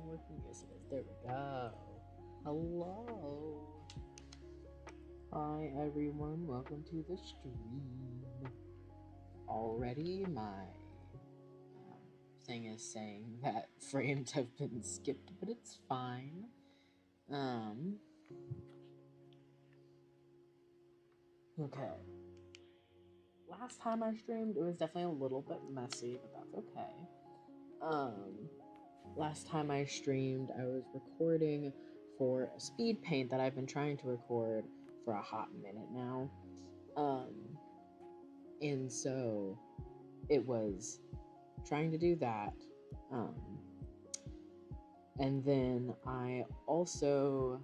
working? Yes, it is. There we go. Hello. Hi, everyone. Welcome to the stream. Already, my thing is saying that frames have been skipped, but it's fine. Okay. Last time I streamed, it was definitely a little bit messy, but that's okay. Last time I streamed, I was recording for a speed paint that I've been trying to record for a hot minute now. And so it was trying to do that. And then I also,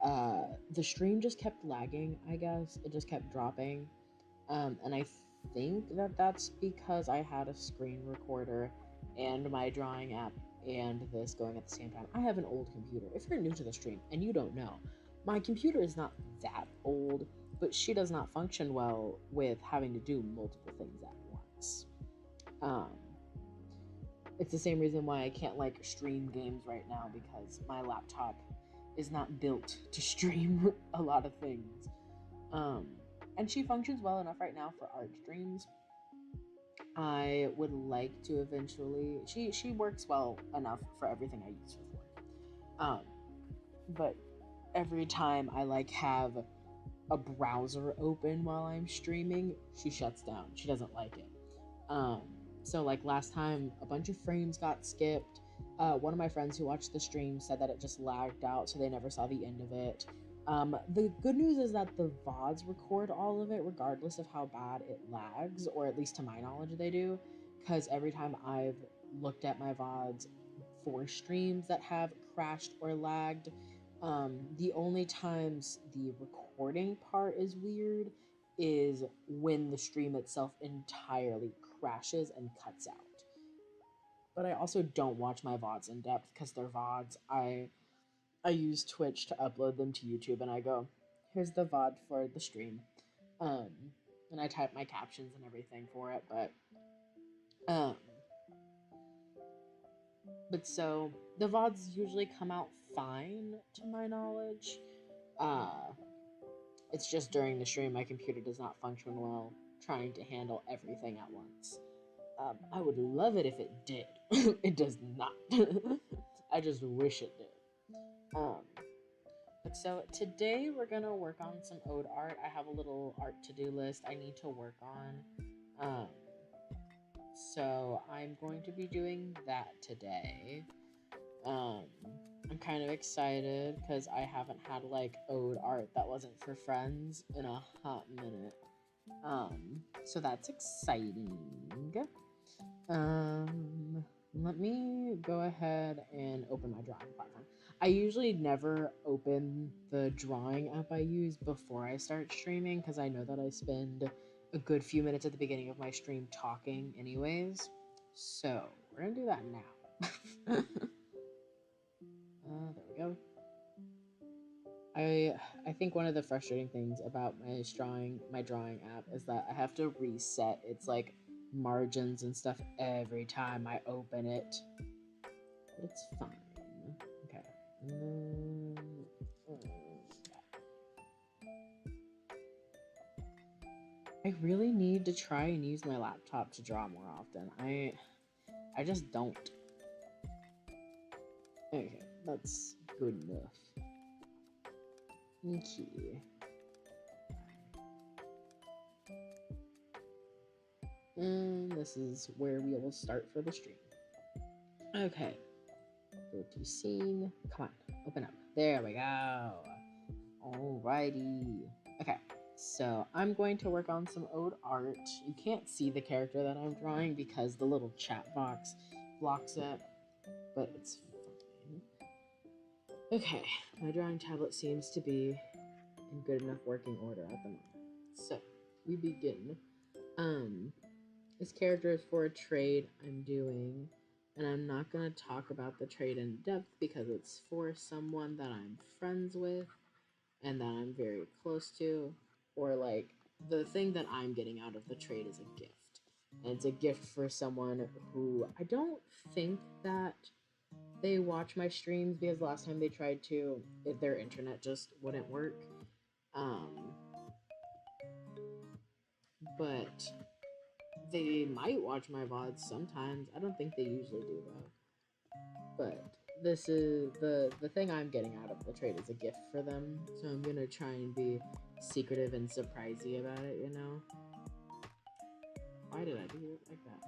the stream just kept lagging, I guess. It just kept dropping. And I think that that's because I had a screen recorder and my drawing app and this going at the same time. I have an old computer. If you're new to the stream and you don't know, my computer is not that old, but she does not function well with having to do multiple things at once. It's the same reason why I can't like stream games right now, because my laptop is not built to stream a lot of things. And she functions well enough right now for art streams. I would like to eventually. She works well enough for everything I use her for. But every time I like have a browser open while I'm streaming, she shuts down. She doesn't like it. So like last time, a bunch of frames got skipped. One of my friends who watched the stream said that it just lagged out, so they never saw the end of it. The good news is that the VODs record all of it regardless of how bad it lags, or at least to my knowledge they do, because every time I've looked at my VODs for streams that have crashed or lagged, the only times the recording part is weird is when the stream itself entirely crashes and cuts out. But I also don't watch my VODs in depth because they're VODs. I use Twitch to upload them to YouTube, and I go, here's the VOD for the stream. And I type my captions and everything for it, but so the VODs usually come out fine to my knowledge. It's just during the stream my computer does not function well, trying to handle everything at once. I would love it if it did. It does not. I just wish it did. But so today we're gonna work on some ode art. I have a little art to-do list I need to work on. So I'm going to be doing that today. I'm kind of excited because I haven't had like ode art that wasn't for friends in a hot minute. So that's exciting. Let me go ahead and open my drawing platform. I usually never open the drawing app I use before I start streaming because I know that I spend a good few minutes at the beginning of my stream talking anyways. So we're gonna do that now. There we go. I think one of the frustrating things about my drawing app is that I have to reset its like margins and stuff every time I open it. But it's fine. Okay. I really need to try and use my laptop to draw more often. I just don't. Okay, that's good enough. Okay. And this is where we will start for the stream. Okay. Go to scene. Come on, open up. There we go. Alrighty. Okay, so I'm going to work on some ode art. You can't see the character that I'm drawing because the little chat box blocks it, but it's fine. Okay, my drawing tablet seems to be in good enough working order at the moment. So, we begin. This character is for a trade I'm doing, and I'm not going to talk about the trade in depth because it's for someone that I'm friends with and that I'm very close to, or like the thing that I'm getting out of the trade is a gift. And it's a gift for someone who I don't think that they watch my streams because last time they tried to, their internet just wouldn't work. Um, but they might watch my VODs sometimes. I don't think they usually do though. But this is the thing I'm getting out of the trade is a gift for them. So I'm gonna try and be secretive and surprisey about it, you know? Why did I do it like that?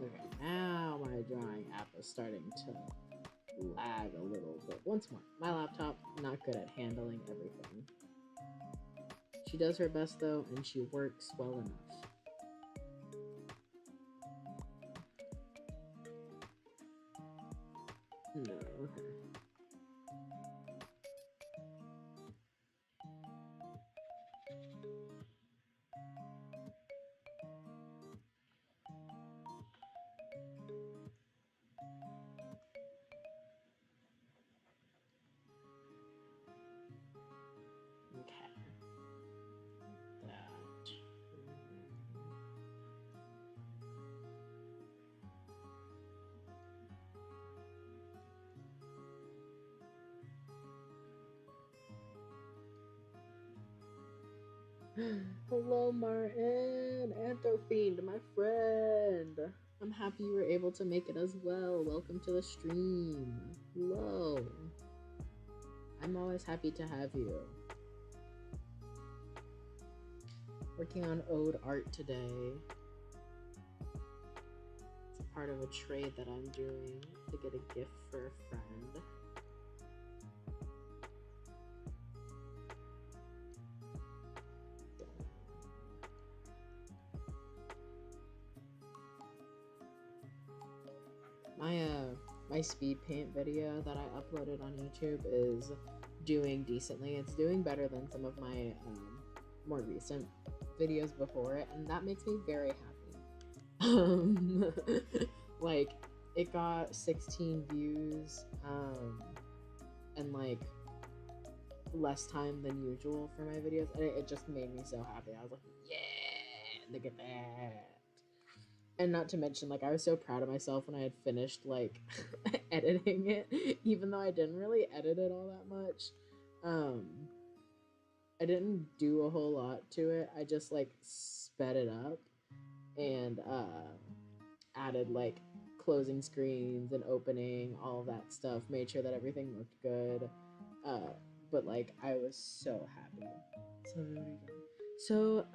Okay, now my drawing app is starting to lag a little bit. Once more, my laptop, not good at handling everything. She does her best though, and she works well enough. No, okay. Okay. That. Hello, Martin. Anthrofiend, my friend. I'm happy you were able to make it as well. Welcome to the stream. Hello. I'm always happy to have you. Working on ode art today. It's a part of a trade that I'm doing to get a gift for a friend. My speed paint video that I uploaded on YouTube is doing decently. It's doing better than some of my more recent videos before it, and that makes me very happy. Like, it got 16 views, and like less time than usual for my videos, and it just made me so happy. I was like, yeah, look at that. And not to mention, like, I was so proud of myself when I had finished, like, editing it, even though I didn't really edit it all that much. I didn't do a whole lot to it. I just, like, sped it up and added, like, closing screens and opening, all of that stuff, made sure that everything looked good. But, like, I was so happy. So,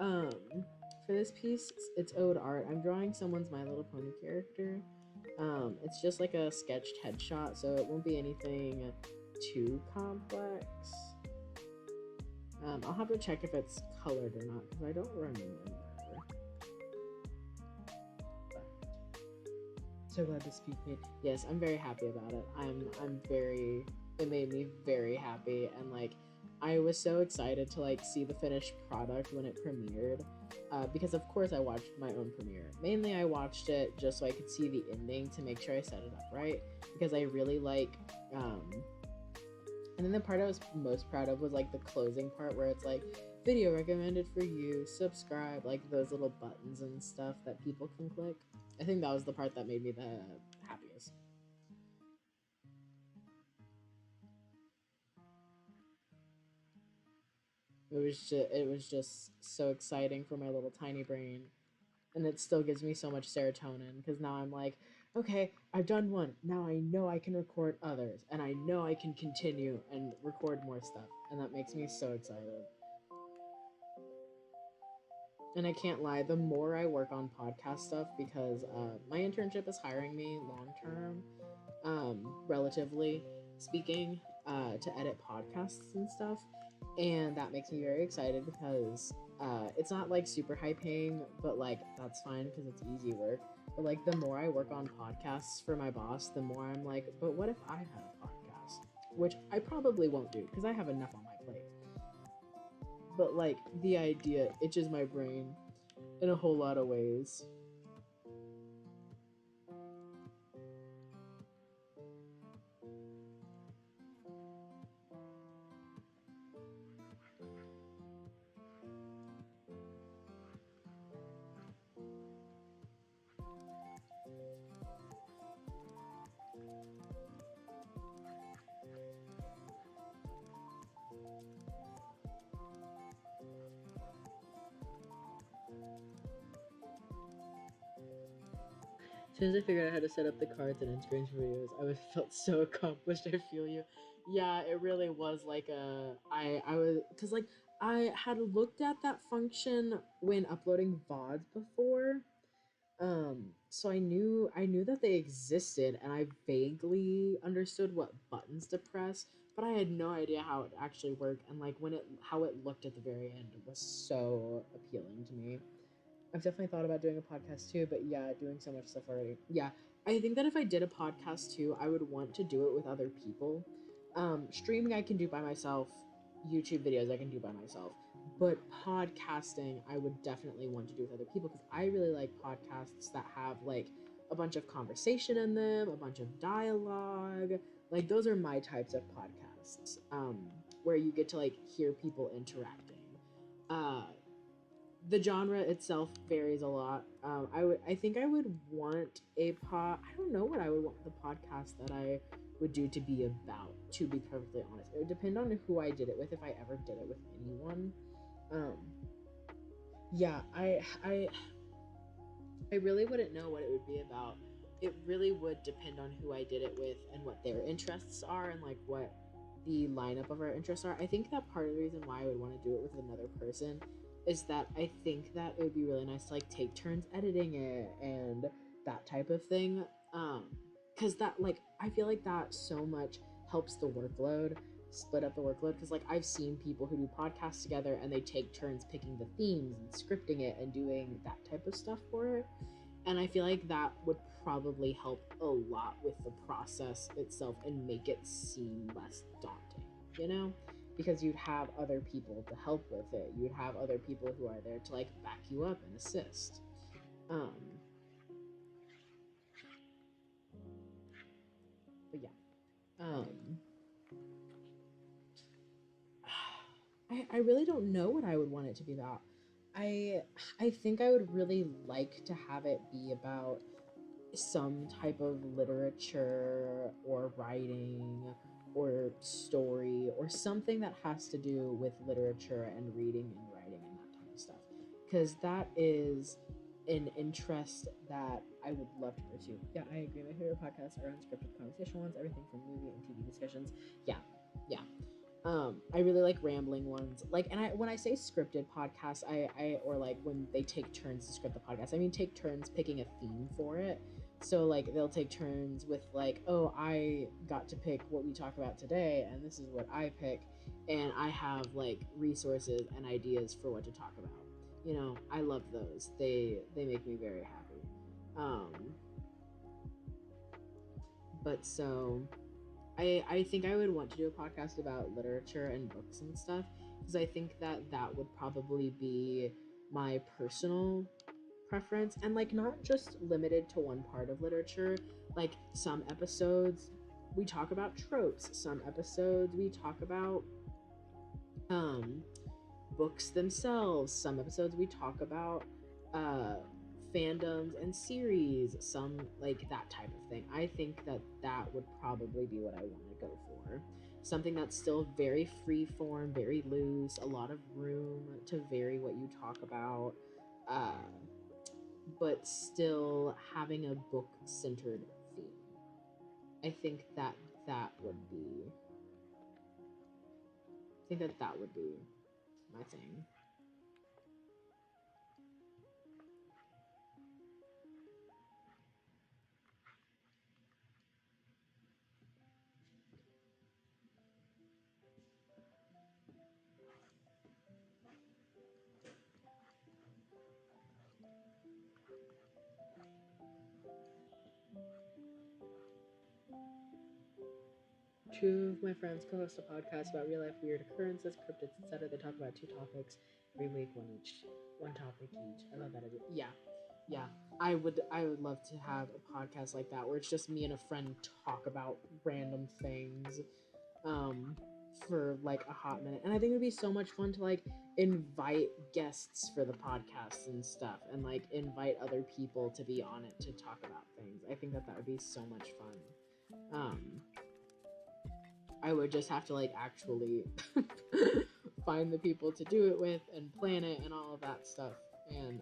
for this piece, it's ode art. I'm drawing someone's My Little Pony character. It's just like a sketched headshot, so it won't be anything too complex. I'll have to check if it's colored or not, because I don't remember. So glad this speed paint. Yes, I'm very happy about it. It made me very happy, and like, I was so excited to like see the finished product when it premiered, because of course I watched my own premiere. Mainly I watched it just so I could see the ending to make sure I set it up right, because I really like, and then the part I was most proud of was like the closing part where it's like, video recommended for you, subscribe, like those little buttons and stuff that people can click. I think that was the part that made me the happiest. It was just so exciting for my little tiny brain, and it still gives me so much serotonin, because now I'm like, okay, I've done one, now I know I can record others, and I know I can continue and record more stuff, and that makes me so excited. And I can't lie, the more I work on podcast stuff, because my internship is hiring me long term, relatively speaking, to edit podcasts and stuff. And that makes me very excited, because it's not like super high paying, but like that's fine because it's easy work. But like, the more I work on podcasts for my boss, the more I'm like, but what if I had a podcast? Which I probably won't do because I have enough on my plate. But like, the idea itches my brain in a whole lot of ways. soon as I figured out how to set up the cards and end screens for videos, felt so accomplished. I feel you. Yeah, it really was like I was, because like I had looked at that function when uploading VODs before. So I knew that they existed, and I vaguely understood what buttons to press, but I had no idea how it actually worked, and like how it looked at the very end was so appealing to me. I've definitely thought about doing a podcast too, but yeah, doing so much stuff already. Yeah, I think that if I did a podcast too, I would want to do it with other people. Streaming I can do by myself, YouTube videos I can do by myself, but podcasting I would definitely want to do with other people because I really like podcasts that have like a bunch of conversation in them, a bunch of dialogue. Like those are my types of podcasts, where you get to like hear people interacting. Uh, the genre itself varies a lot. I think I would want I don't know what I would want the podcast that I would do to be about, to be perfectly honest. It would depend on who I did it with, if I ever did it with anyone. Um, yeah, I really wouldn't know what it would be about. It really would depend on who I did it with and what their interests are and like what the lineup of our interests are. I think that part of the reason why I would want to do it with another person is that I think that it would be really nice to like take turns editing it and that type of thing. Because that like I feel like that so much helps the workload, split up the workload. Because like I've seen people who do podcasts together and they take turns picking the themes and scripting it and doing that type of stuff for it. And I feel like that would probably help a lot with the process itself and make it seem less daunting, you know? Because you'd have other people to help with it. You'd have other people who are there to like back you up and assist. Um, but yeah. Um, I really don't know what I would want it to be about. I I think I would really like to have it be about some type of literature or writing or story or something that has to do with literature and reading and writing and that type of stuff, because that is an interest that I would love to pursue. Yeah, I agree. My favorite podcasts are unscripted conversational ones, everything from movie and TV discussions. Yeah, yeah. I really like rambling ones. Like, and when I say scripted podcasts, or like when they take turns to script the podcast, I mean take turns picking a theme for it. So like they'll take turns with like, oh, I got to pick what we talk about today, and this is what I pick, and I have like resources and ideas for what to talk about. You know, I love those. They make me very happy. Um, but so I think I would want to do a podcast about literature and books and stuff, because I think that that would probably be my personal preference, and like not just limited to one part of literature. Like some episodes we talk about tropes, some episodes we talk about um books themselves, some episodes we talk about uh fandoms and series, some like that type of thing. I think that that would probably be what I want to go for. Something that's still very free form, very loose, a lot of room to vary what you talk about, uh, but still having a book centered theme. I think that that would be, I think that that would be my thing. Two of my friends co-host a podcast about real life weird occurrences, cryptids, etc. They talk about two topics every week, one topic each. I love that idea. Yeah, yeah. I would love to have a podcast like that where it's just me and a friend talk about random things, um, for like a hot minute. And I think it would be so much fun to like invite guests for the podcast and stuff, and like invite other people to be on it to talk about things. I think that that would be so much fun. I would just have to like actually find the people to do it with and plan it and all of that stuff. And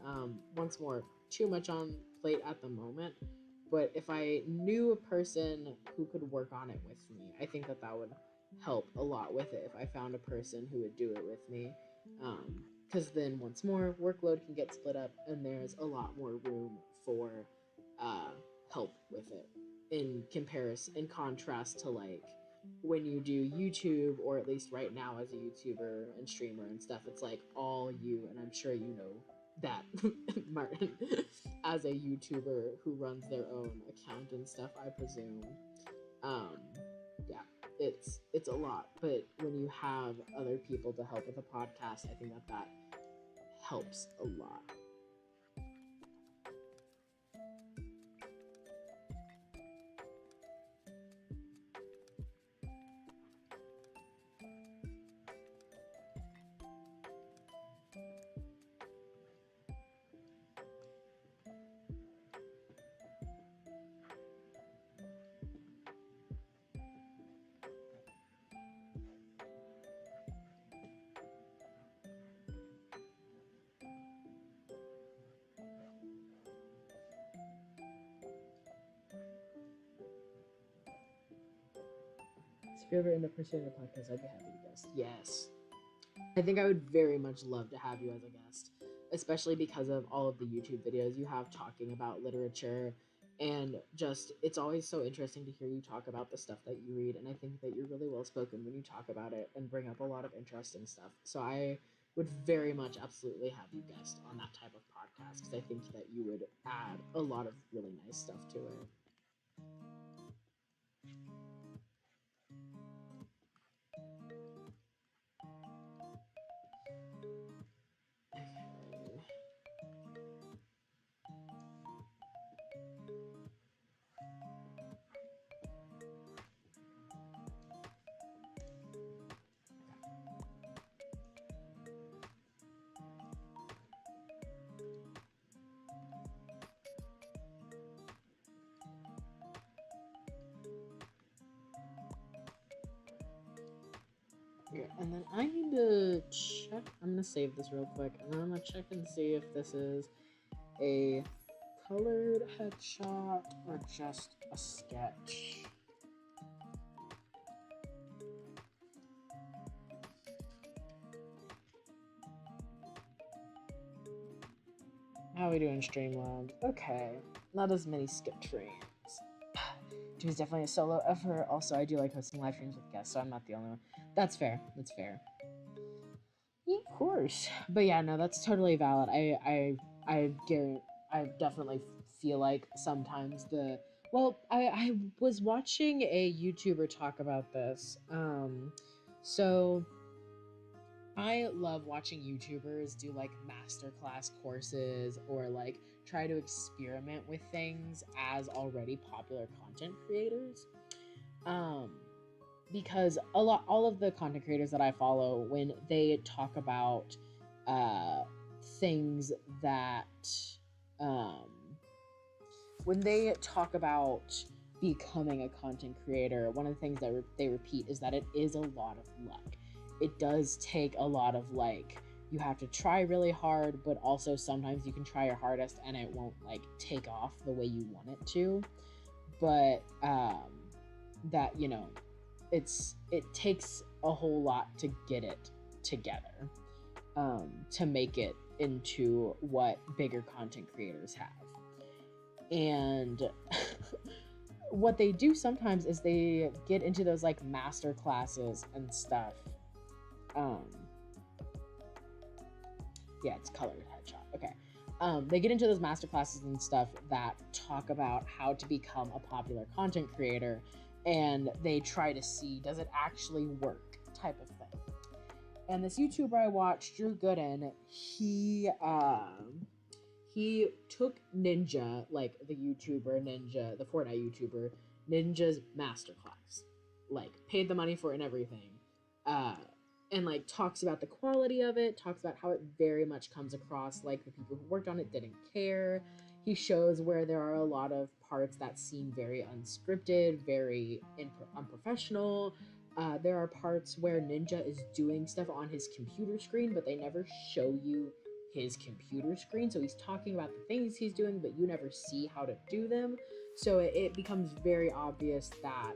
once more, too much on plate at the moment. But if I knew a person who could work on it with me, I think that that would help a lot with it if I found a person who would do it with me. Because then, once more, workload can get split up, and there's a lot more room for uh, help with it in contrast to like when you do YouTube, or at least right now as a YouTuber and streamer and stuff, it's like all you, and I'm sure you know that, Martin, as a YouTuber who runs their own account and stuff, I presume. Um, yeah, it's a lot, but when you have other people to help with a podcast, I think that that helps a lot. So if you ever end up pursuing a podcast, I'd be happy to guest. Yes. I think I would very much love to have you as a guest, especially because of all of the YouTube videos you have talking about literature. And just, it's always so interesting to hear you talk about the stuff that you read. And I think that you're really well spoken when you talk about it and bring up a lot of interesting stuff. So I would very much absolutely have you guest on that type of podcast because I think that you would add a lot of really nice stuff to it. Okay. Here, and then I need to check. I'm gonna save this real quick, and I'm gonna check and see if this is a colored headshot or just a sketch. How are we doing, Streamlabs? Okay, not as many skip trains. It was definitely a solo effort. Also, I do like hosting live streams with guests, so I'm not the only one. That's fair. That's fair. Of course. But yeah, no, that's totally valid. I definitely feel like sometimes the well, I was watching a YouTuber talk about this. So I love watching YouTubers do like masterclass courses or like try to experiment with things as already popular content creators. Um, because all of the content creators that I follow, when they talk about uh, things that um, when they talk about becoming a content creator, one of the things that they repeat is that it is a lot of luck. It does take a lot of like, you have to try really hard, but also sometimes you can try your hardest and it won't like take off the way you want it to. But that, you know, it takes a whole lot to get it together, to make it into what bigger content creators have. And what they do sometimes is they get into those like master classes and stuff. Yeah, it's colored headshot. Okay. They get into those master classes and stuff that talk about how to become a popular content creator, and they try to see, does it actually work, type of thing. And this YouTuber I watched, Drew Gooden, he took Ninja, like the YouTuber Ninja, the Fortnite YouTuber Ninja's masterclass, like paid the money for it and everything, and like talks about the quality of it, talks about how it very much comes across like the people who worked on it didn't care. He shows where there are a lot of parts that seem very unscripted, very unprofessional. There are parts where Ninja is doing stuff on his computer screen, but they never show you his computer screen. So he's talking about the things he's doing, but you never see how to do them. So it becomes very obvious that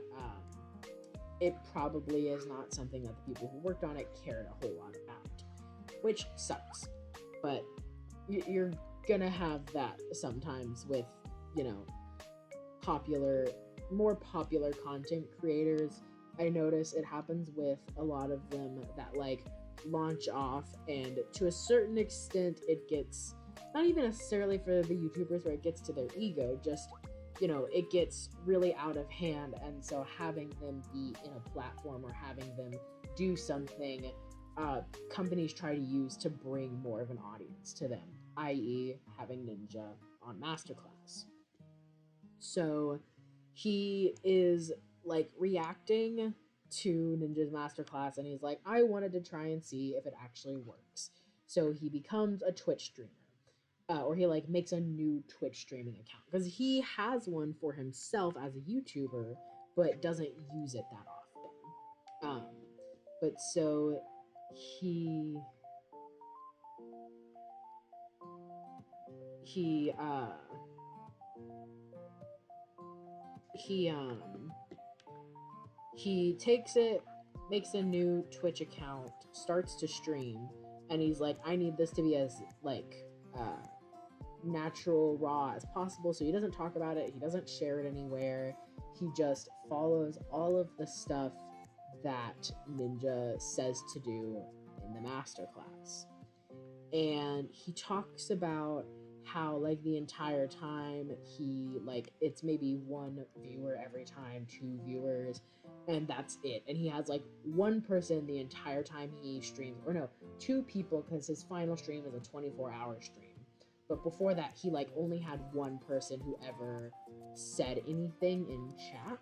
it probably is not something that the people who worked on it cared a whole lot about, which sucks. But you're gonna have that sometimes with, you know, more popular content creators. I notice it happens with a lot of them that like launch off, and to a certain extent it gets, not even necessarily for the YouTubers where it gets to their ego, just, you know, it gets really out of hand. And so having them be in a platform or having them do something, companies try to use to bring more of an audience to them, i.e. having Ninja on Masterclass. So he is like reacting to Ninja's Masterclass, and he's like, I wanted to try and see if it actually works. So he becomes a Twitch streamer. Or he like makes a new Twitch streaming account, because he has one for himself as a YouTuber, but doesn't use it that often. But so he takes it, makes a new Twitch account, starts to stream, and he's like, I need this to be as like natural, raw as possible. So he doesn't talk about it, he doesn't share it anywhere, he just follows all of the stuff that Ninja says to do in the masterclass. And he talks about how like the entire time he like, it's maybe one viewer every time, 2 viewers, and that's it. And he has like 1 person the entire time he streams, or no, 2 people, because his final stream is a 24-hour stream. But before that, he like only had 1 person who ever said anything in chat.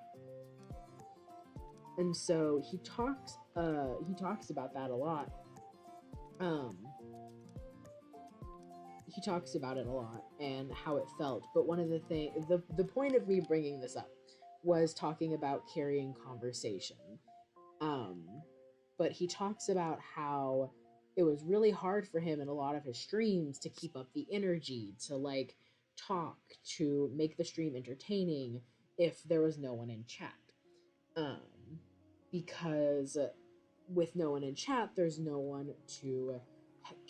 And so he talks about that a lot. He talks about it a lot and how it felt. But one of the things, the point of me bringing this up was talking about carrying conversation. But he talks about how it was really hard for him in a lot of his streams to keep up the energy, to like talk, to make the stream entertaining if there was no one in chat. Because with no one in chat, there's no one to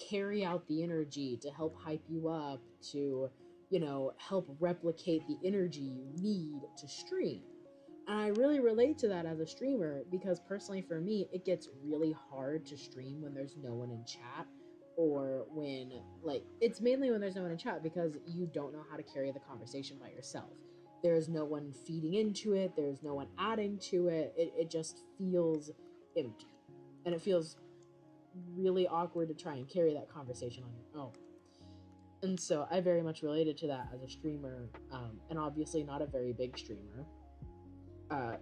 carry out the energy, to help hype you up, to, you know, help replicate the energy you need to stream. And I really relate to that as a streamer, because personally for me, it gets really hard to stream when there's no one in chat, or when, like, it's mainly when there's no one in chat because you don't know how to carry the conversation by yourself. There's no one feeding into it, there's no one adding to it, it just feels empty. And it feels really awkward to try and carry that conversation on your own. And so I very much related to that as a streamer, and obviously not a very big streamer.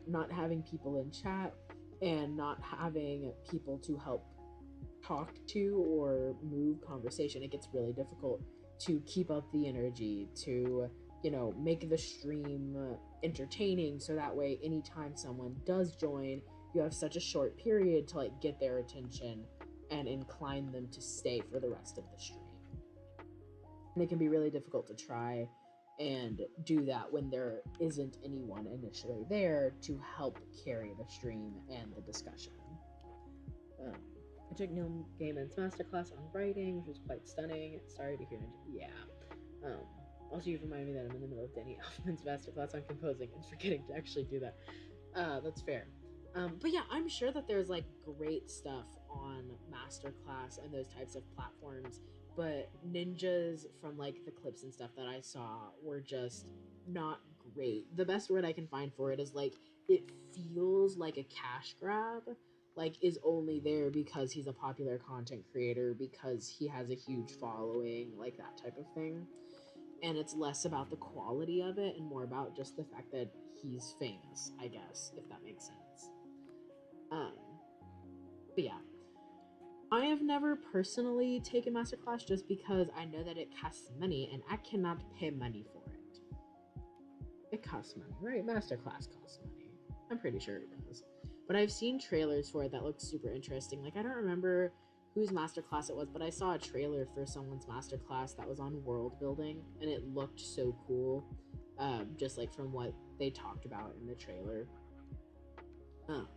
Not having people in chat and not having people to help talk to or move conversation, it gets really difficult to keep up the energy, to, you know, make the stream entertaining, so that way anytime someone does join, you have such a short period to like get their attention and incline them to stay for the rest of the stream. And it can be really difficult to try and do that when there isn't anyone initially there to help carry the stream and the discussion. I took Neil Gaiman's masterclass on writing, which was quite stunning. Sorry to hear. Yeah. Also, you've reminded me that I'm in the middle of Danny Elfman's masterclass on composing and forgetting to actually do that. That's fair. But yeah, I'm sure that there's like great stuff on Masterclass and those types of platforms, but Ninja's, from like the clips and stuff that I saw, were just not great. The best word I can find for it is like, it feels like a cash grab, like is only there because he's a popular content creator, because he has a huge following, like that type of thing. And it's less about the quality of it and more about just the fact that he's famous, I guess, if that makes sense. But yeah, I have never personally taken Masterclass just because I know that it costs money and I cannot pay money for it. It costs money, right? Masterclass costs money. I'm pretty sure it does. But I've seen trailers for it that look super interesting. Like, I don't remember whose masterclass it was, but I saw a trailer for someone's masterclass that was on world building, and it looked so cool. just like from what they talked about in the trailer. Um,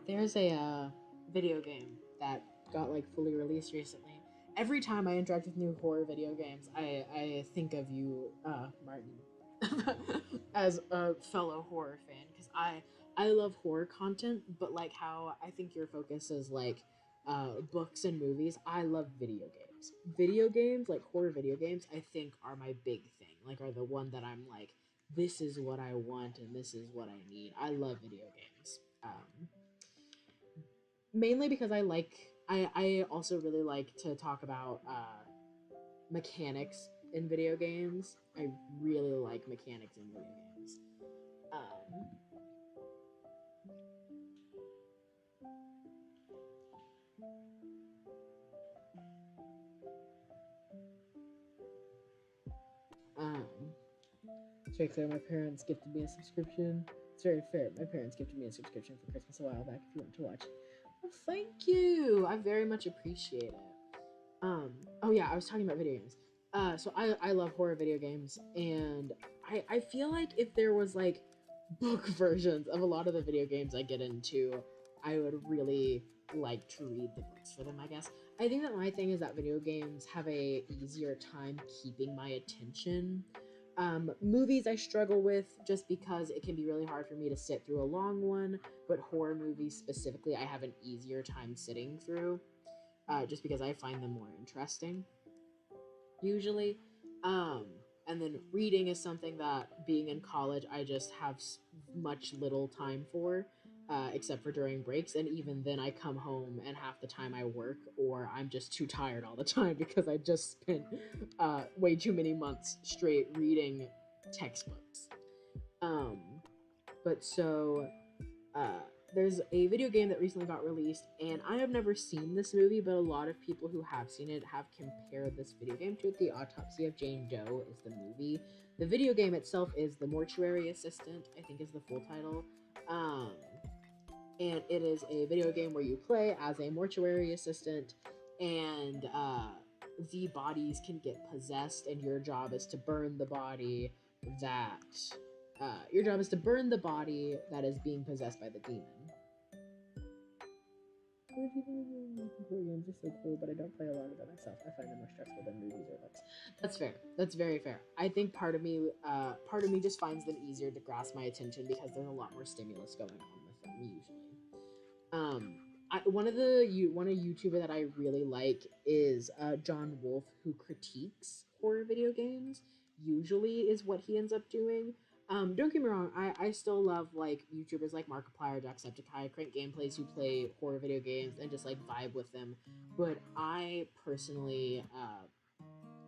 there's a video game that got like fully released recently. Every time I interact with new horror video games, I think of you, Martin, as a fellow horror fan because I love horror content, but like how I think your focus is like books and movies. I love video games. Video games, like horror video games, I think are my big thing. Like are the one that I'm like, this is what I want and this is what I need. I love video games. Mainly because I also really like to talk about mechanics in video games. I really like mechanics in video games. Um, um, it's very clear. My parents gifted me a subscription. It's very fair. My parents gifted me a subscription for Christmas a while back. If you want to watch, well, thank you. I very much appreciate it. Oh yeah, I was talking about video games. So I love horror video games, and I feel like if there was like book versions of a lot of the video games I get into, I would really like to read the books for them, I guess. I think that my thing is that video games have a easier time keeping my attention. Movies I struggle with just because it can be really hard for me to sit through a long one, but horror movies specifically I have an easier time sitting through, just because I find them more interesting usually. Um, and then reading is something that being in college I just have much little time for, except for during breaks. And even then, I come home and half the time I work, or I'm just too tired all the time because I just spent way too many months straight reading textbooks. Um, but so uh, there's a video game that recently got released, and I have never seen this movie, but a lot of people who have seen it have compared this video game to it. The Autopsy of Jane Doe is the movie. The video game itself is The Mortuary Assistant, I think is the full title. Um, and it is a video game where you play as a mortuary assistant, and the bodies can get possessed, and your job is to burn the body that is being possessed by the demon. Games are so cool, but I don't play a lot of them myself. I find them more stressful than movies or books. That's fair. That's very fair. I think part of me just finds them easier to grasp my attention because there's a lot more stimulus going on with them usually. One a YouTuber that I really like is John Wolf, who critiques horror video games. Usually is what he ends up doing. Don't get me wrong, I still love like YouTubers like Markiplier, Jacksepticeye, Crank Gameplays who play horror video games and just like vibe with them. But I personally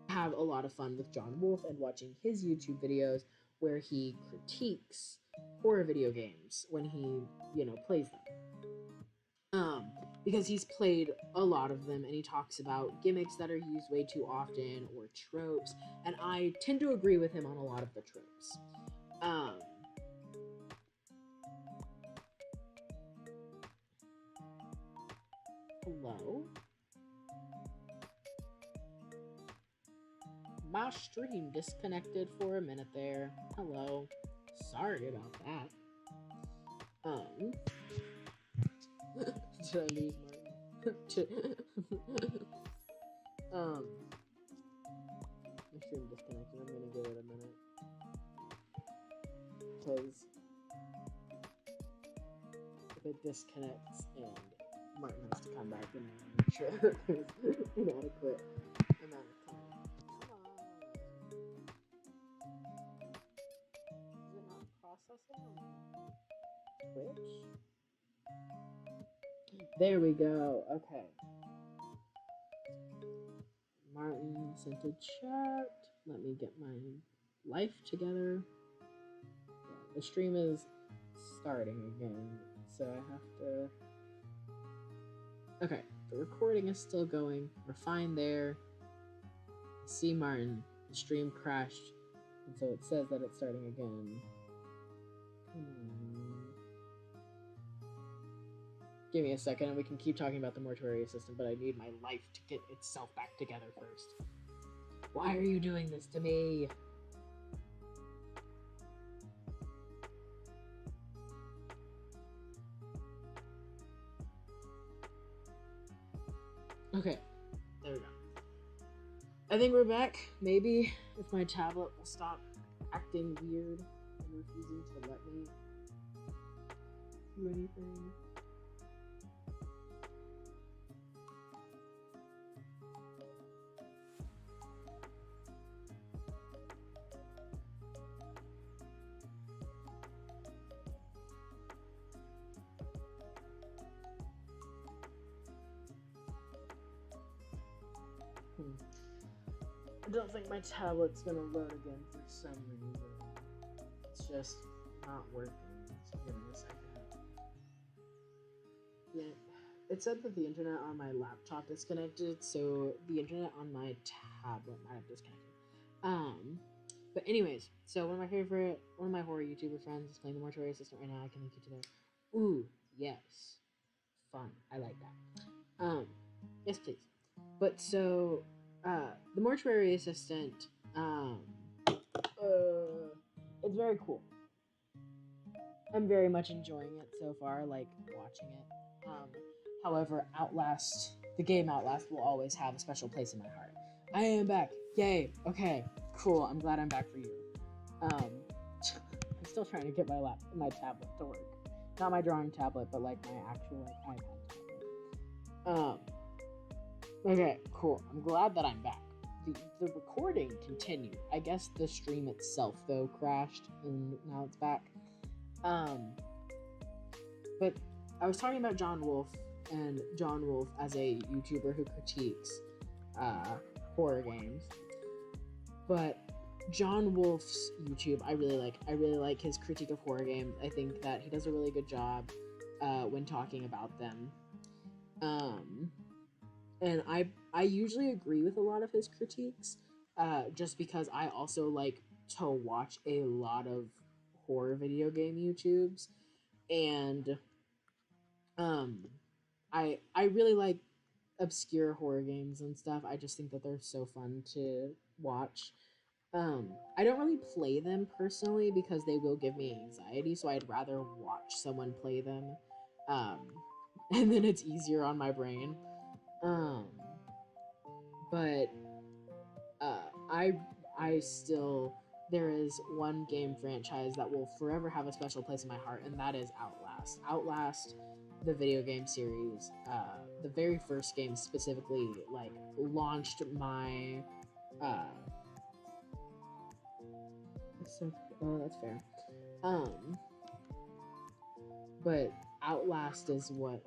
have a lot of fun with John Wolf and watching his YouTube videos where he critiques horror video games when he, plays them. Because he's played a lot of them and he talks about gimmicks that are used way too often or tropes, and I tend to agree with him on a lot of the tropes. Hello? My stream disconnected for a minute there. Hello. Sorry about that. Did I lose Martin? My stream disconnected. I'm gonna give it a minute. Because if it disconnects and Martin has to come back and make sure there's inadequate amount of time. Come on. Twitch. There we go. Okay. Martin sent a chat. Let me get my life together. Yeah, the stream is starting again, so I have to... Okay, the recording is still going. We're fine there. See, Martin, the stream crashed, and so it says that it's starting again. Come on. Give me a second and we can keep talking about the mortuary assistant, but I need my life to get itself back together first. Why are you doing this to me? Okay, there we go. I think we're back. Maybe if my tablet will stop acting weird and refusing to let me do anything. I don't think my tablet's gonna load again for some reason. It's just not working. So give me a second. Yeah, it said that the internet on my laptop disconnected, so the internet on my tablet might have disconnected. But anyways, so one of my horror YouTuber friends is playing the mortuary assistant right now. I can link you to there. Ooh, yes, fun. I like that. Yes, please. But so, the mortuary assistant, it's very cool. I'm very much enjoying it so far, like watching it. However, the game Outlast will always have a special place in my heart. I am back. Yay. Okay, cool. I'm glad I'm back for you. I'm still trying to get my tablet to work. Not my drawing tablet, but like my actual iPad tablet. Okay, cool. I'm glad that I'm back. The recording continued. I guess the stream itself, though, crashed, and now it's back. But I was talking about John Wolfe, and John Wolfe as a YouTuber who critiques horror games. But John Wolfe's YouTube, I really like. I really like his critique of horror games. I think that he does a really good job when talking about them. And I usually agree with a lot of his critiques, just because I also like to watch a lot of horror video game YouTubes, and I really like obscure horror games and stuff. I just think that they're so fun to watch. I don't really play them personally because they will give me anxiety, so I'd rather watch someone play them, and then it's easier on my brain. But I still, there is one game franchise that will forever have a special place in my heart, and that is Outlast. Outlast, the video game series, the very first game specifically, like, launched my, that's fair. But Outlast is what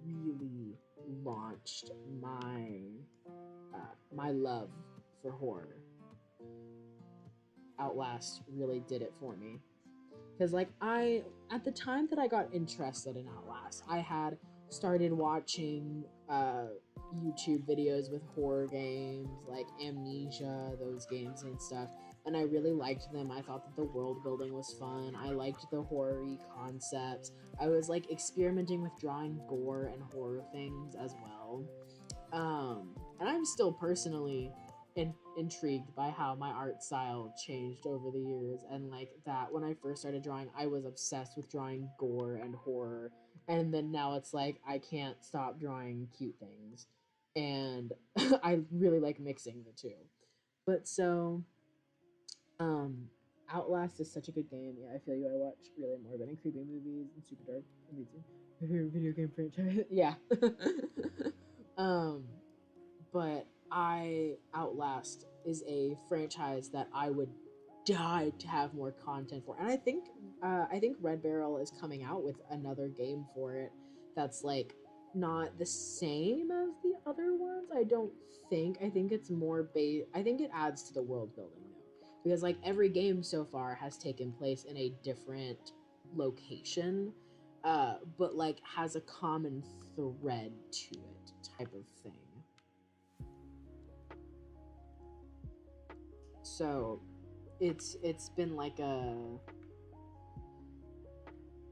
really launched my love for horror. Outlast really did it for me. Because, like, at the time that I got interested in Outlast, I had started watching YouTube videos with horror games, like Amnesia, those games and stuff, and I really liked them. I thought that the world building was fun. I liked the horror-y concepts. I was, like, experimenting with drawing gore and horror things as well. And I'm still personally intrigued by how my art style changed over the years, and like that when I first started drawing, I was obsessed with drawing gore and horror, and then now it's like I can't stop drawing cute things, and I really like mixing the two. But so Outlast is such a good game. Yeah, I feel you. I watch really morbid and creepy movies and super dark movies. My favorite video game franchise. Yeah. But Outlast is a franchise that I would die to have more content for. And I think Red Barrel is coming out with another game for it that's like not the same as the other ones. I don't think. I think it's more I think it adds to the world building though, because like every game so far has taken place in a different location, but like has a common thread to it, type of thing. So it's been like a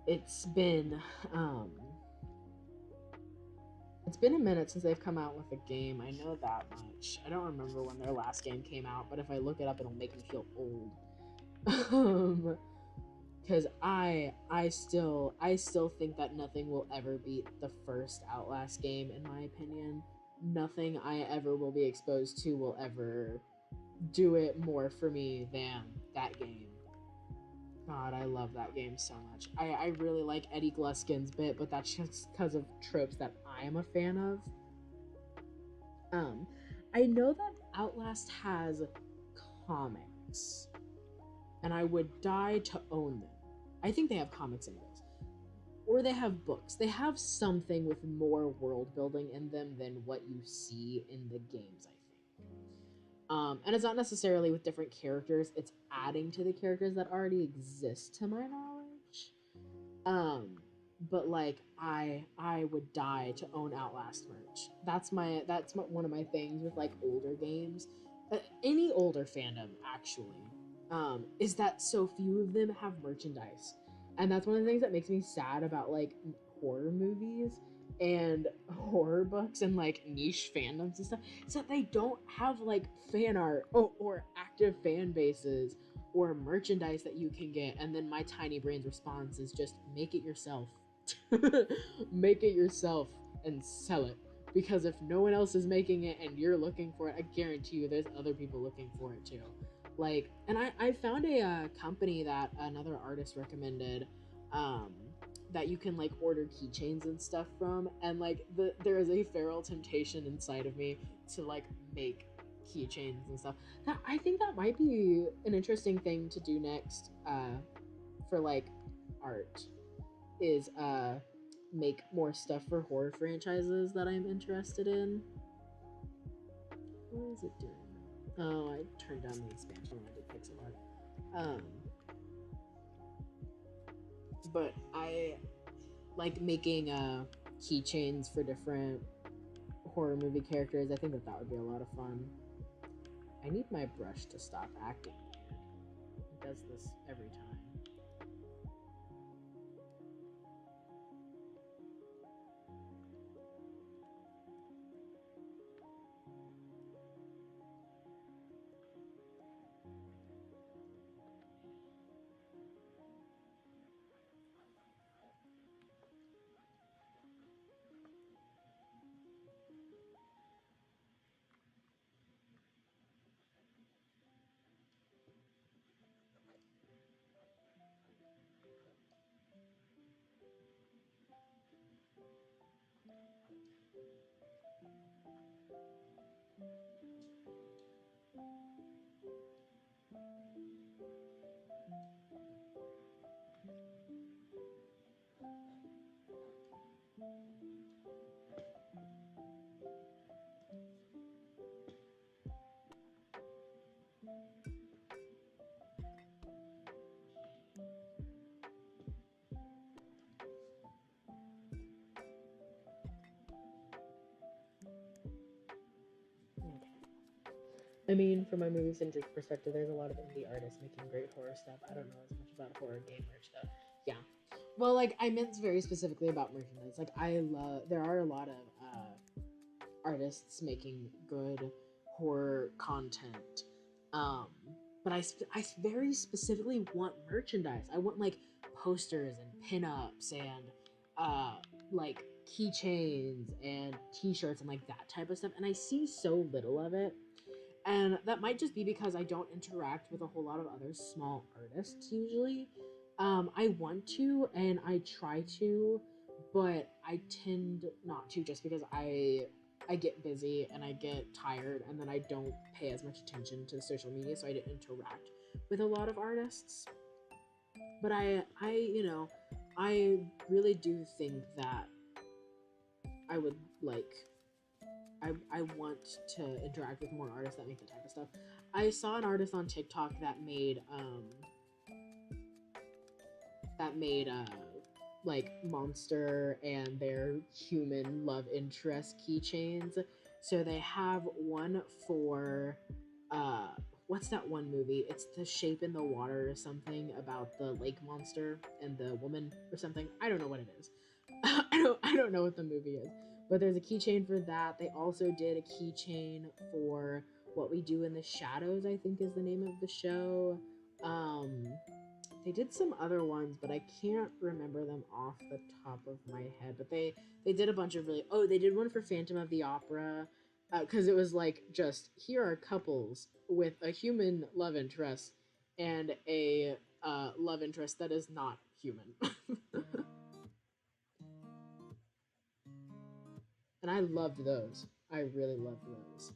it's been um it's been a minute since they've come out with a game. I know that much. I don't remember when their last game came out, but if I look it up, it'll make me feel old. Because I still think that nothing will ever beat the first Outlast game, in my opinion. Nothing I ever will be exposed to will ever do it more for me than that game. God, I love that game so much. I really like Eddie Gluskin's bit, but that's just because of tropes that I am a fan of. Um, I know that Outlast has comics, and I would die to own them. I think they have comics anyways. Or they have books. They have something with more world building in them than what you see in the games, I think. And it's not necessarily with different characters, it's adding to the characters that already exist to my knowledge. But like I would die to own Outlast merch. That's one of my things with like older games. Any older fandom actually. Is that so few of them have merchandise. And that's one of the things that makes me sad about like horror movies and horror books and like niche fandoms and stuff, is that they don't have like fan art or active fan bases or merchandise that you can get. And then my tiny brain's response is just make it yourself. Make it yourself and sell it, because if no one else is making it and you're looking for it, I guarantee you there's other people looking for it too. Like, and I found a company that another artist recommended, that you can like order keychains and stuff from, and like there is a feral temptation inside of me to like make keychains and stuff. That I think that might be an interesting thing to do next, for like art, is make more stuff for horror franchises that I'm interested in. What is it doing? Oh, I turned down the expansion when I did pixel art. But I like making keychains for different horror movie characters. I think that would be a lot of fun. I need my brush to stop acting weird. It does this every time. I mean, from my movie-centric perspective, there's a lot of indie artists making great horror stuff. I don't know as much about horror game merch though. Yeah. Well, like, I meant very specifically about merchandise. Like, there are a lot of artists making good horror content. But I very specifically want merchandise. I want, like, posters and pinups and, like, keychains and t-shirts and, like, that type of stuff. And I see so little of it. And that might just be because I don't interact with a whole lot of other small artists usually. I want to and I try to, but I tend not to, just because I get busy and I get tired, and then I don't pay as much attention to the social media, so I didn't interact with a lot of artists. But I really do think that I would like I want to interact with more artists that make the type of stuff. I saw an artist on TikTok that made like Monster and their human love interest keychains. So they have one for what's that one movie? It's The Shape in the Water or something about the lake monster and the woman or something. I don't know what it is. I don't know what the movie is. But there's a keychain for that. They also did a keychain for What We Do in the Shadows, I think is the name of the show. They did some other ones, but I can't remember them off the top of my head. But they did a bunch of they did one for Phantom of the Opera, because it was like, just here are couples with a human love interest and a love interest that is not human. And I loved those. I really loved those.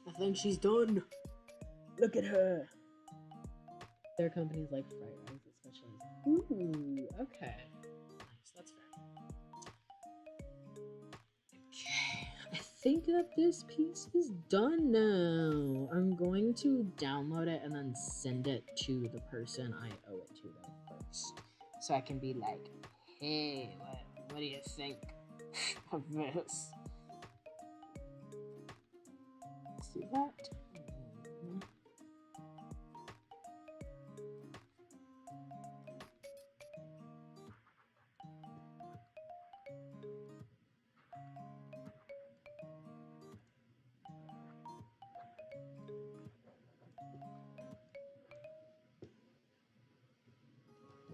I think she's done. Look at her. Their companies like Fright Rise, especially. Ooh, okay. Nice, that's fair. Okay, I think that this piece is done now. I'm going to download it and then send it to the person I owe it to though first. So I can be like, hey, what do you think of this? Let's do that.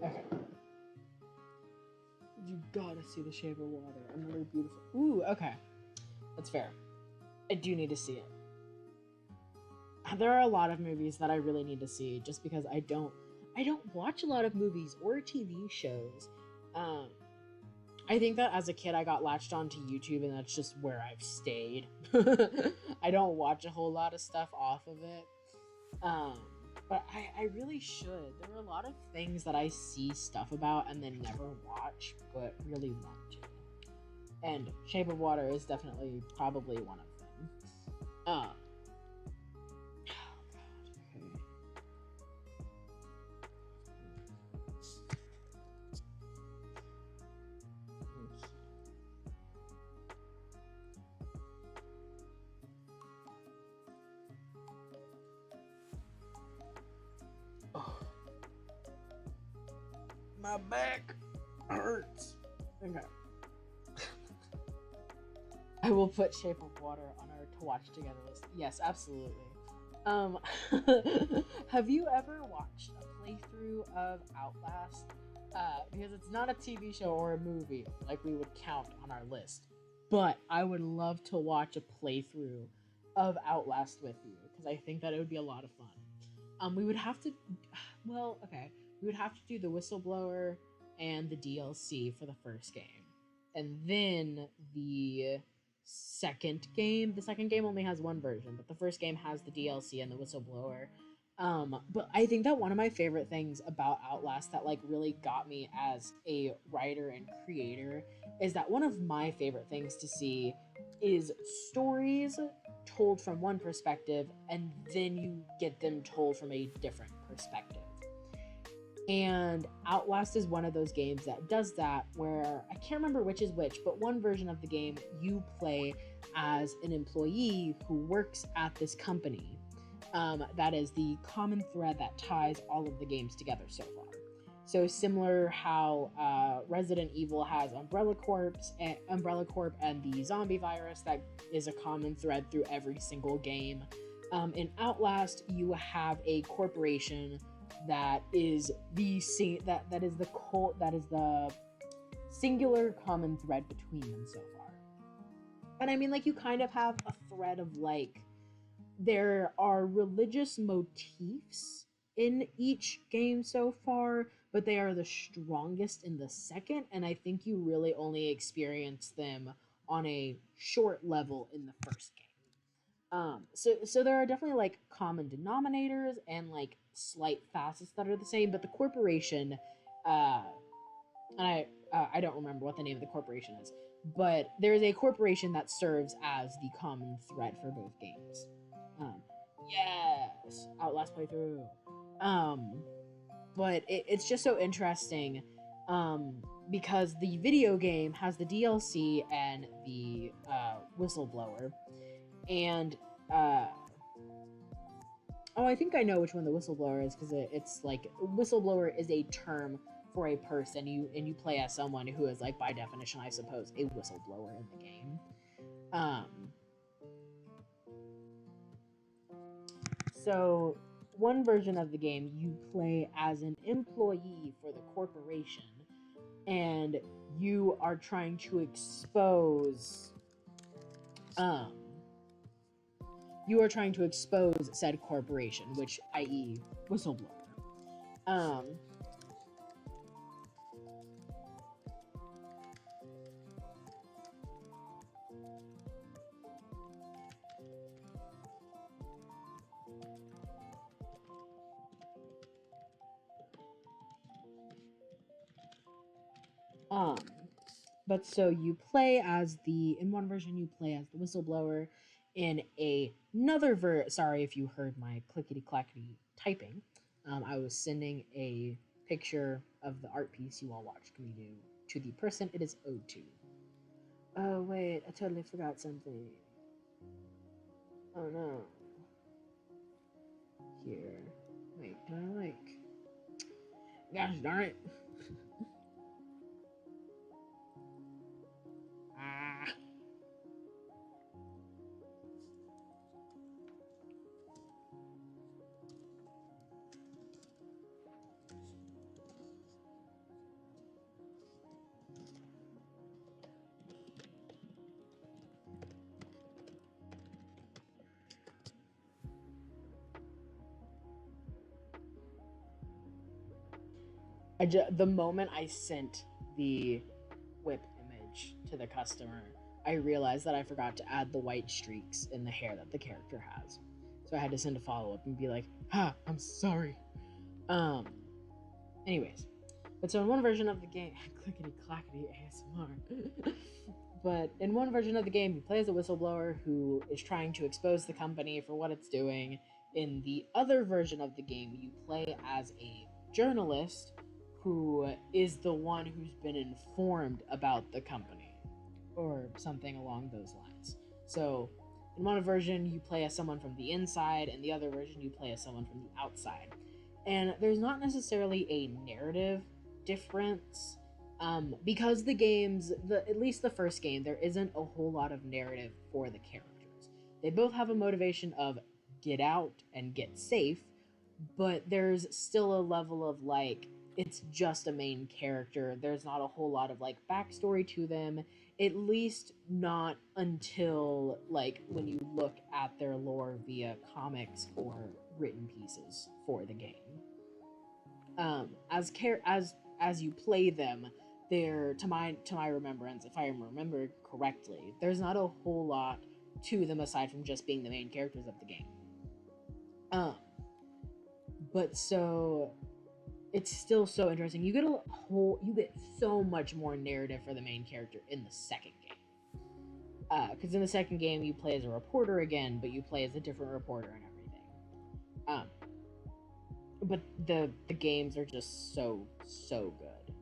Okay. You gotta see The Shape of Water. Another beautiful. Ooh, okay. That's fair. I do need to see it. There are a lot of movies that I really need to see just because I don't watch a lot of movies or TV shows. I think that as a kid I got latched onto YouTube and that's just where I've stayed. I don't watch a whole lot of stuff off of it. But I really should. There are a lot of things that I see stuff about and then never watch, but really want to. And Shape of Water is definitely probably one of them. Oh god, okay. Oh. My back hurts. Okay. I will put Shape of Water on our to watch together list. Yes, absolutely. Have you ever watched a playthrough of Outlast? Because it's not a TV show or a movie like we would count on our list. But I would love to watch a playthrough of Outlast with you because I think that it would be a lot of fun. We would have to, we would have to do the Whistleblower and the DLC for the first game. And then the second game only has one version, but the first game has the DLC and the Whistleblower. But I think that one of my favorite things about Outlast that like really got me as a writer and creator is that one of my favorite things to see is stories told from one perspective and then you get them told from a different perspective. And Outlast is one of those games that does that, where I can't remember which is which, but one version of the game you play as an employee who works at this company. That is the common thread that ties all of the games together so far. So similar how Resident Evil has Umbrella Corp and the zombie virus that is a common thread through every single game. In Outlast, you have a corporation that is the that is the singular common thread between them so far. And I mean, like, you kind of have a thread of, like, there are religious motifs in each game so far, but they are the strongest in the second, and I think you really only experience them on a short level in the first game. So there are definitely, like, common denominators and, like, slight facets that are the same, but the corporation, uh, and I don't remember what the name of the corporation is, but there is a corporation that serves as the common thread for both games. Um, yes, Outlast playthrough. Um, but it's just so interesting, because the video game has the DLC and the whistleblower, and oh, I think I know which one the whistleblower is, because it's like, whistleblower is a term for a person, and you play as someone who is, like, by definition, I suppose, a whistleblower in the game. So one version of the game, you play as an employee for the corporation, and you are trying to expose said corporation, which, i.e., whistleblower. But so you play as in one version you play as the whistleblower. In another sorry if you heard my clickety clackety typing. I was sending a picture of the art piece you all watched me do to the person it is owed to. Oh wait, I totally forgot something. Oh no. Here. Wait, do I like... Gosh darn it. The moment I sent the whip image to the customer, I realized that I forgot to add the white streaks in the hair that the character has. So I had to send a follow-up and be like, I'm sorry. Anyways. But so in one version of the game, clickety clackety ASMR. But in one version of the game, you play as a whistleblower who is trying to expose the company for what it's doing. In the other version of the game, you play as a journalist who is the one who's been informed about the company, or something along those lines. So in one version, you play as someone from the inside, and the other version, you play as someone from the outside. And there's not necessarily a narrative difference, because the games, at least the first game, there isn't a whole lot of narrative for the characters. They both have a motivation of get out and get safe, but there's still a level of, like, it's just a main character. There's not a whole lot of, like, backstory to them, at least not until, like, when you look at their lore via comics or written pieces for the game. As you play them, they're, to my remembrance, if I remember correctly, there's not a whole lot to them aside from just being the main characters of the game. But so it's still so interesting. You get so much more narrative for the main character in the second game. Because in the second game you play as a reporter again, but you play as a different reporter and everything. But the games are just so good.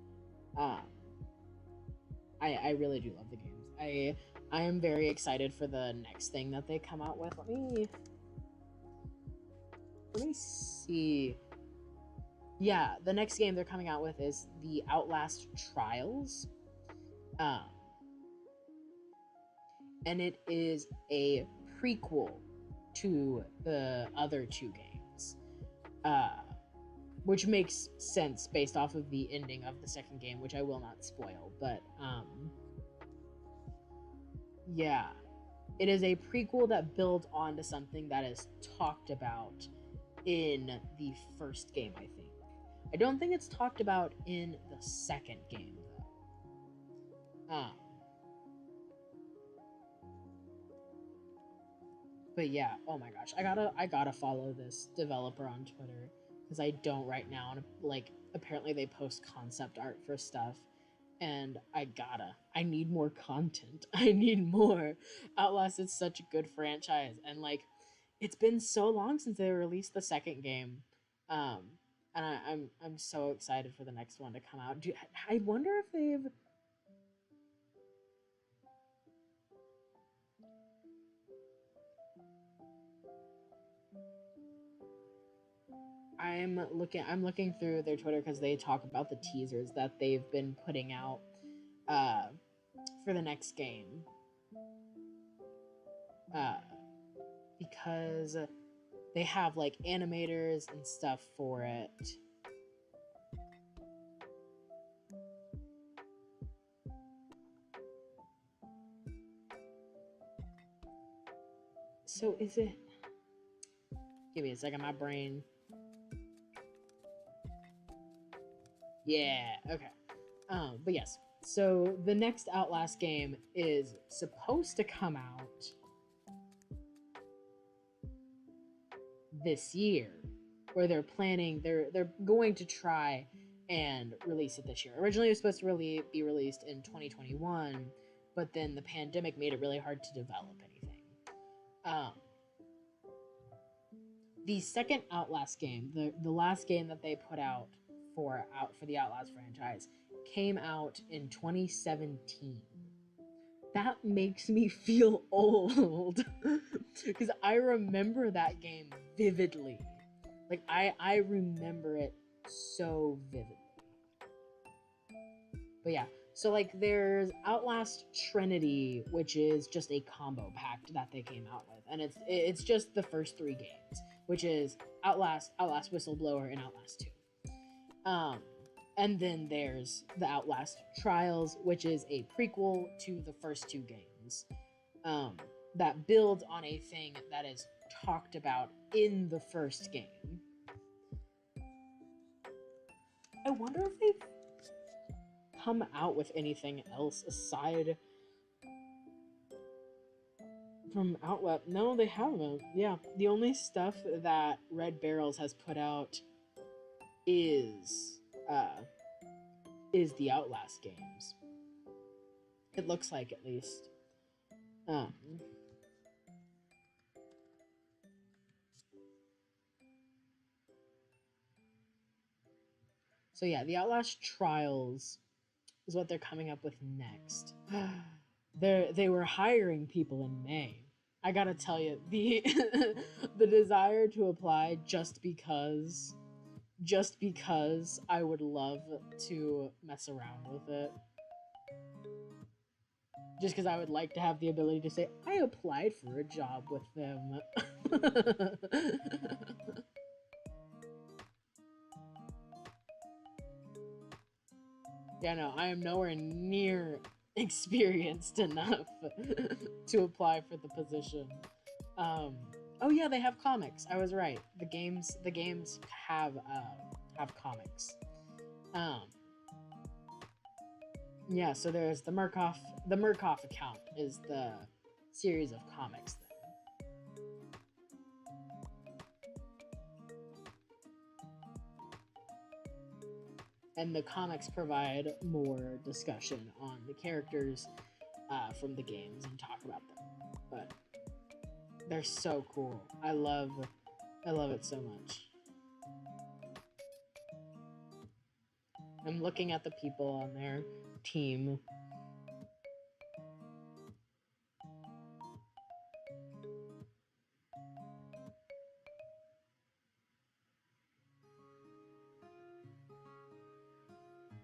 I really do love the games. I am very excited for the next thing that they come out with. Let me see. Yeah, the next game they're coming out with is the Outlast Trials. And it is a prequel to the other two games. which makes sense based off of the ending of the second game, which I will not spoil. But yeah, it is a prequel that builds onto something that is talked about in the first game, I think. I don't think it's talked about in the second game, though. But yeah, oh my gosh, I gotta follow this developer on Twitter because I don't right now, and like apparently they post concept art for stuff, and I need more content. I need more. Outlast is such a good franchise, and like it's been so long since they released the second game, um, and I'm so excited for the next one to come out. I wonder if they've. I'm looking through their Twitter because they talk about the teasers that they've been putting out uh, for the next game. Because they have like animators and stuff for it. So is it? Give me a second, my brain. Yeah, okay. But yes. So the next Outlast game is supposed to come out this year, where they're going to try and release it this year. Originally it was supposed to be released in 2021, but then the pandemic made it really hard to develop anything. The second Outlast game, the last game that they put out for the Outlast franchise, came out in 2017. That makes me feel old because I remember that game vividly. Like I remember it so vividly. But yeah, so like there's Outlast Trinity, which is just a combo pack that they came out with, and it's just the first 3 games, which is Outlast Whistleblower, and Outlast 2. And then there's the Outlast Trials, which is a prequel to the first 2 games, that builds on a thing that is talked about in the first game. I wonder if they've come out with anything else aside from Outlast. No, they haven't. Yeah, the only stuff that Red Barrels has put out is the Outlast games. It looks like, at least. So yeah, the Outlast Trials is what they're coming up with next. They were hiring people in May. I gotta tell you, the the desire to apply just because I would love to mess around with it. Just because I would like to have the ability to say, I applied for a job with them. Yeah, no, I am nowhere near experienced enough to apply for the position. Oh yeah, they have comics. I was right. The games have comics. Yeah, so there's the Murkoff account is the series of comics thing. And the comics provide more discussion on the characters from the games and talk about them. But they're so cool. I love it so much. I'm looking at the people on their team.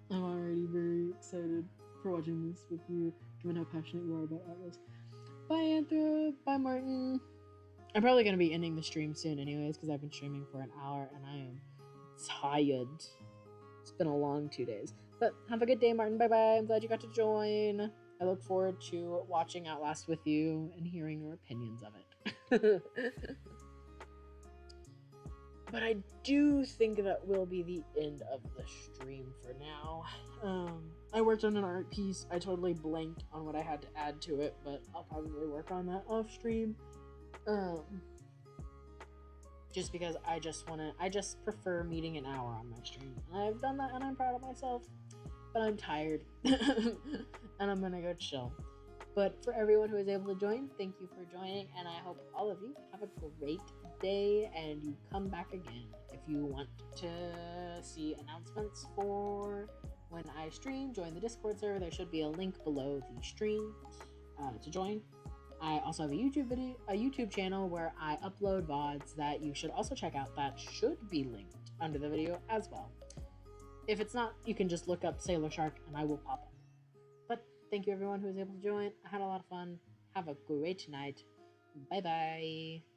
I'm already very excited for watching this with you, given how passionate you are about Atlas. Bye, Anthro. Bye, Martin. I'm probably going to be ending the stream soon anyways, because I've been streaming for an hour, and I am tired. It's been a long 2 days. But have a good day, Martin. Bye-bye. I'm glad you got to join. I look forward to watching Outlast with you and hearing your opinions of it. But I do think that will be the end of the stream for now. I worked on an art piece. I totally blanked on what I had to add to it, but I'll probably work on that off stream. Just because I just prefer meeting an hour on my stream. And I've done that and I'm proud of myself. But I'm tired. And I'm gonna go chill. But for everyone who is able to join, thank you for joining, and I hope all of you have a great day and you come back again. If you want to see announcements for when I stream, join the Discord server. There should be a link below the stream to join. I also have a YouTube channel where I upload VODs that you should also check out. That should be linked under the video as well. If it's not, you can just look up Sailor Shark and I will pop up. But thank you everyone who was able to join. I had a lot of fun. Have a great night. Bye bye.